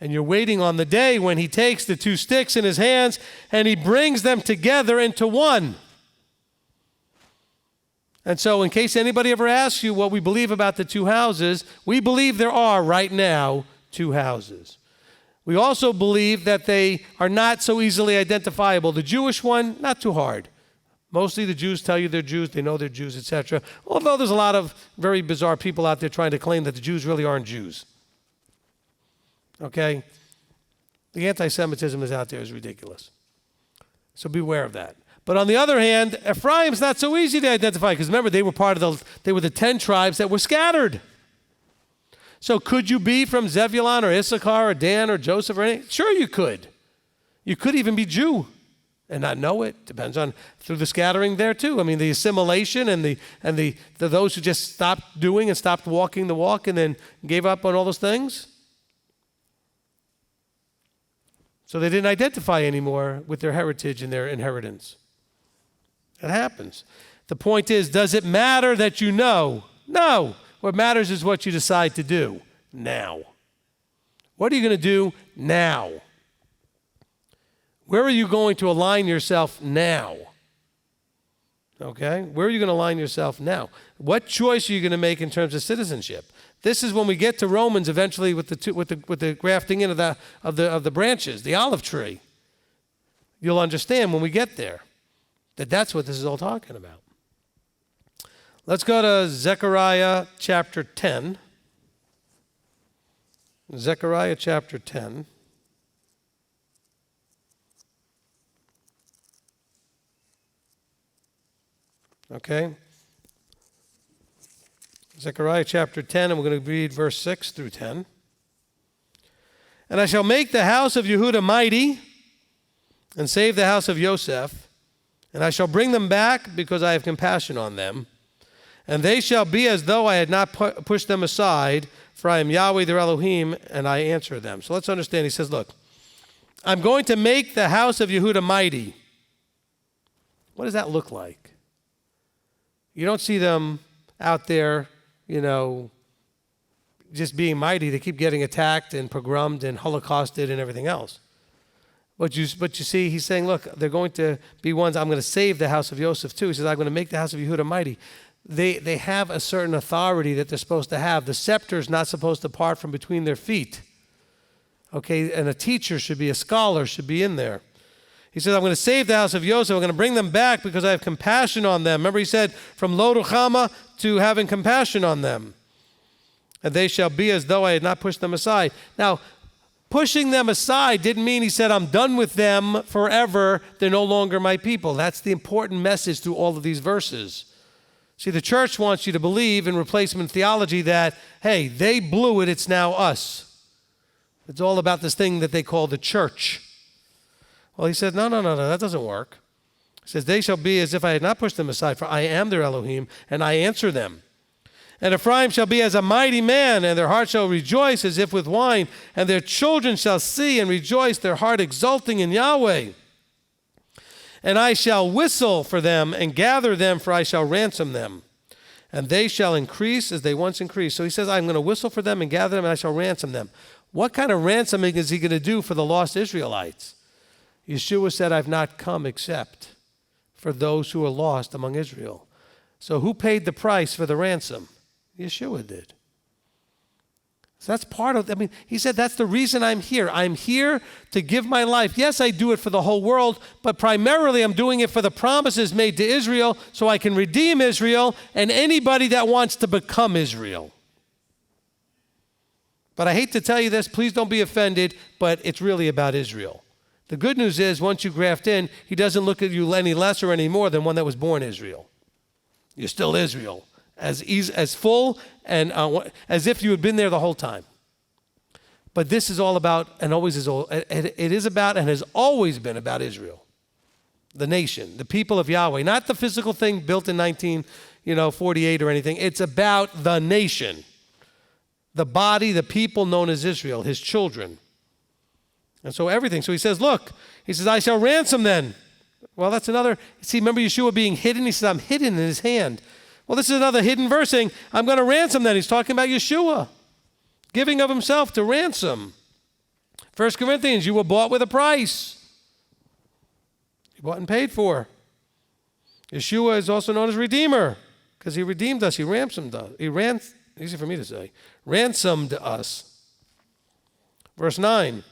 And you're waiting on the day when he takes the 2 sticks in his hands and he brings them together into one. And so in case anybody ever asks you what we believe about the 2 houses, we believe there are right now 2 houses. We also believe that they are not so easily identifiable. The Jewish one, not too hard. Mostly the Jews tell you they're Jews, they know they're Jews, etc. Although there's a lot of very bizarre people out there trying to claim that the Jews really aren't Jews. Okay? The anti-Semitism is out there is ridiculous. So beware of that. But on the other hand, Ephraim's not so easy to identify because remember, they were the 10 tribes that were scattered. So could you be from Zebulun or Issachar or Dan or Joseph or anything? Sure you could. You could even be Jew and not know it. Depends on through the scattering there too. I mean, the assimilation and the those who just stopped doing and stopped walking the walk and then gave up on all those things. So they didn't identify anymore with their heritage and their inheritance. It happens. The point is, does it matter that you know? No. What matters is what you decide to do now. What are you going to do now? Where are you going to align yourself now? Okay? Where are you going to align yourself now? What choice are you going to make in terms of citizenship? This is when we get to Romans eventually with the grafting in of the branches, the olive tree. You'll understand when we get there that that's what this is all talking about. Let's go to Zechariah chapter 10. Zechariah chapter 10. Okay? Zechariah chapter 10, and we're going to read verse 6 through 10. And I shall make the house of Yehuda mighty and save the house of Yosef, and I shall bring them back because I have compassion on them. And they shall be as though I had not pushed them aside, for I am Yahweh their Elohim, and I answer them. So let's understand. He says, look, I'm going to make the house of Yehuda mighty. What does that look like? You don't see them out there, just being mighty. They keep getting attacked and pogromed and holocausted and everything else. But you see, he's saying, look, they're going to be ones, I'm going to save the house of Yosef too. He says, I'm going to make the house of Yehuda mighty. They have a certain authority that they're supposed to have. The scepter is not supposed to part from between their feet. Okay, and a teacher should be, a scholar should be in there. He says, I'm going to save the house of Yosef. I'm going to bring them back because I have compassion on them. Remember he said, from lo ruchama to having compassion on them. And they shall be as though I had not pushed them aside. Now, pushing them aside didn't mean he said, I'm done with them forever. They're no longer my people. That's the important message through all of these verses. See, the church wants you to believe in replacement theology that, hey, they blew it, it's now us. It's all about this thing that they call the church. Well, he said, no, that doesn't work. He says, they shall be as if I had not pushed them aside, for I am their Elohim, and I answer them. And Ephraim shall be as a mighty man, and their heart shall rejoice as if with wine, and their children shall see and rejoice, their heart exulting in Yahweh. And I shall whistle for them and gather them, for I shall ransom them. And they shall increase as they once increased. So he says, I'm going to whistle for them and gather them, and I shall ransom them. What kind of ransoming is he going to do for the lost Israelites? Yeshua said, I've not come except for those who are lost among Israel. So who paid the price for the ransom? Yeshua did. So that's part of, he said, that's the reason I'm here. I'm here to give my life. Yes, I do it for the whole world, but primarily I'm doing it for the promises made to Israel so I can redeem Israel and anybody that wants to become Israel. But I hate to tell you this, please don't be offended, but it's really about Israel. The good news is once you graft in, he doesn't look at you any less or any more than one that was born Israel. You're still Israel. As full and as if you had been there the whole time. But this is all about, and always is all, it is about and has always been about Israel, the nation, the people of Yahweh, not the physical thing built in 1948 or anything. It's about the nation, the body, the people known as Israel, his children. And so everything. So he says, look, he says, I shall ransom them. Well, that's another, see, remember Yeshua being hidden? He says, I'm hidden in his hand. Well, this is another hidden verse saying, I'm going to ransom them. He's talking about Yeshua, giving of himself to ransom. 1 Corinthians, you were bought with a price. You bought and paid for. Yeshua is also known as Redeemer because he redeemed us. He ransomed us. Easy for me to say. Ransomed us. Verse 9.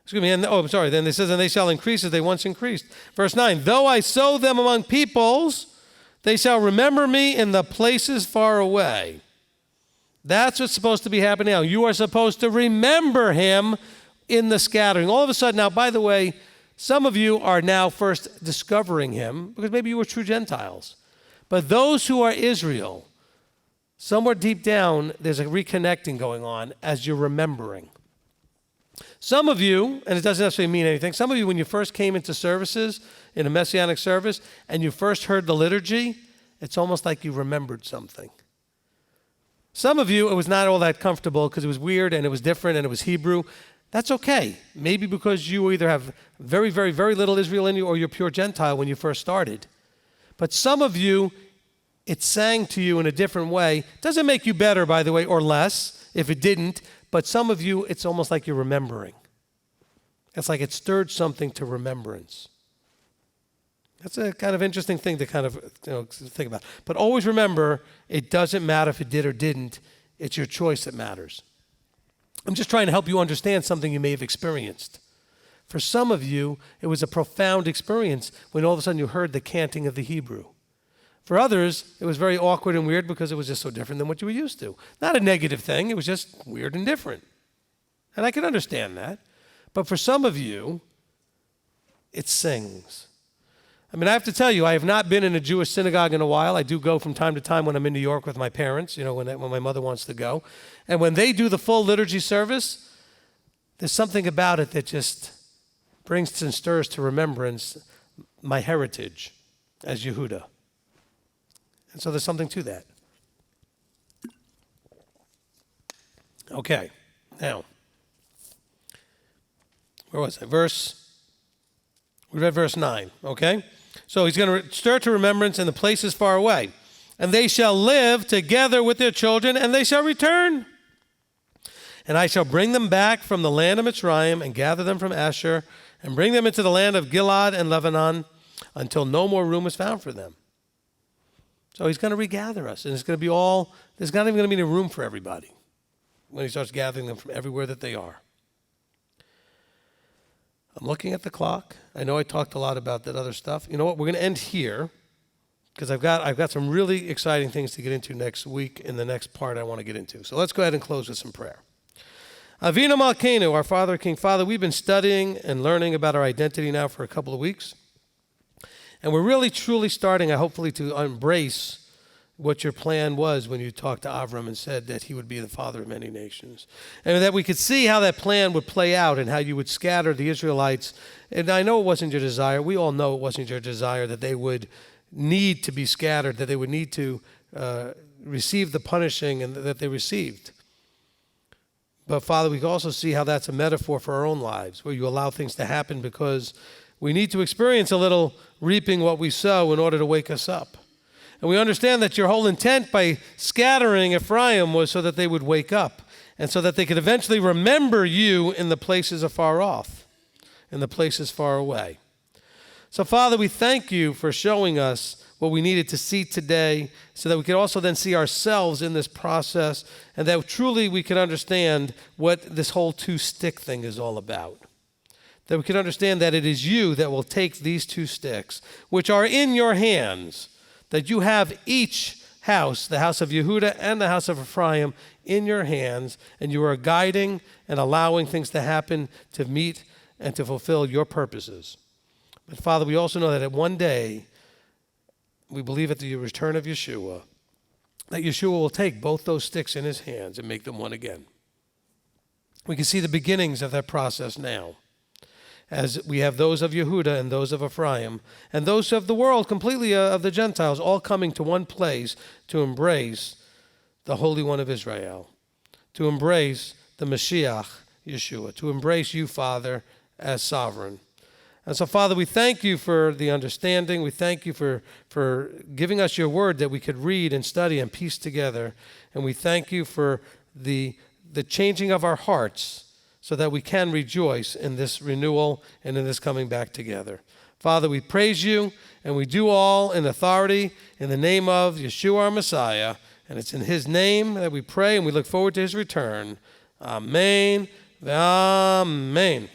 Excuse me, then it says, and they shall increase as they once increased. Verse 9, though I sow them among peoples, they shall remember me in the places far away. That's what's supposed to be happening now. You are supposed to remember him in the scattering. All of a sudden, now, by the way, some of you are now first discovering him because maybe you were true Gentiles. But those who are Israel, somewhere deep down, there's a reconnecting going on as you're remembering. Some of you, and it doesn't necessarily mean anything, some of you, when you first came into services, in a Messianic service, and you first heard the liturgy, it's almost like you remembered something. Some of you, it was not all that comfortable because it was weird and it was different and it was Hebrew. That's okay. Maybe because you either have very, very, very little Israel in you or you're pure Gentile when you first started. But some of you, it sang to you in a different way. Doesn't make you better, by the way, or less if it didn't. But some of you, it's almost like you're remembering. It's like it stirred something to remembrance. That's a kind of interesting thing to kind of think about. But always remember, it doesn't matter if it did or didn't. It's your choice that matters. I'm just trying to help you understand something you may have experienced. For some of you, it was a profound experience when all of a sudden you heard the canting of the Hebrew. For others, it was very awkward and weird because it was just so different than what you were used to. Not a negative thing. It was just weird and different. And I can understand that. But for some of you, it sings. I have to tell you, I have not been in a Jewish synagogue in a while. I do go from time to time when I'm in New York with my parents, when my mother wants to go. And when they do the full liturgy service, there's something about it that just brings and stirs to remembrance my heritage as Yehuda. And so there's something to that. Okay, now, where was I? We read verse 9, okay? So he's going to stir to remembrance in the places far away. And they shall live together with their children, and they shall return. And I shall bring them back from the land of Mitzrayim, and gather them from Asher, and bring them into the land of Gilead and Lebanon, until no more room is found for them. So he's going to regather us, and it's going to be there's not even going to be any room for everybody. when he starts gathering them from everywhere that they are. I'm looking at the clock. I know I talked a lot about that other stuff. You know what? We're going to end here because I've got some really exciting things to get into next week in the next part I want to get into. So let's go ahead and close with some prayer. Avinu Malkeinu, our Father, King Father, we've been studying and learning about our identity now for a couple of weeks. And we're really, truly starting, hopefully, to embrace what your plan was when you talked to Avram and said that he would be the father of many nations. And that we could see how that plan would play out and how you would scatter the Israelites. And I know it wasn't your desire. We all know it wasn't your desire that they would need to be scattered, that they would need to receive the punishing and that they received. But Father, we can also see how that's a metaphor for our own lives, where you allow things to happen because we need to experience a little reaping what we sow in order to wake us up. And we understand that your whole intent by scattering Ephraim was so that they would wake up and so that they could eventually remember you in the places afar off, in the places far away. So, Father, we thank you for showing us what we needed to see today so that we could also then see ourselves in this process and that truly we can understand what this whole two-stick thing is all about. That we can understand that it is you that will take these two sticks, which are in your hands, that you have each house, the house of Yehuda and the house of Ephraim, in your hands, and you are guiding and allowing things to happen to meet and to fulfill your purposes. But Father, we also know that at one day, we believe at the return of Yeshua, that Yeshua will take both those sticks in his hands and make them one again. We can see the beginnings of that process now, as we have those of Yehuda and those of Ephraim, and those of the world, completely of the Gentiles, all coming to one place to embrace the Holy One of Israel, to embrace the Mashiach, Yeshua, to embrace you, Father, as sovereign. And so, Father, we thank you for the understanding. We thank you for giving us your word that we could read and study and piece together. And we thank you for the changing of our hearts so that we can rejoice in this renewal and in this coming back together. Father, we praise you, and we do all in authority in the name of Yeshua, our Messiah. And it's in his name that we pray, and we look forward to his return. Amen. Amen.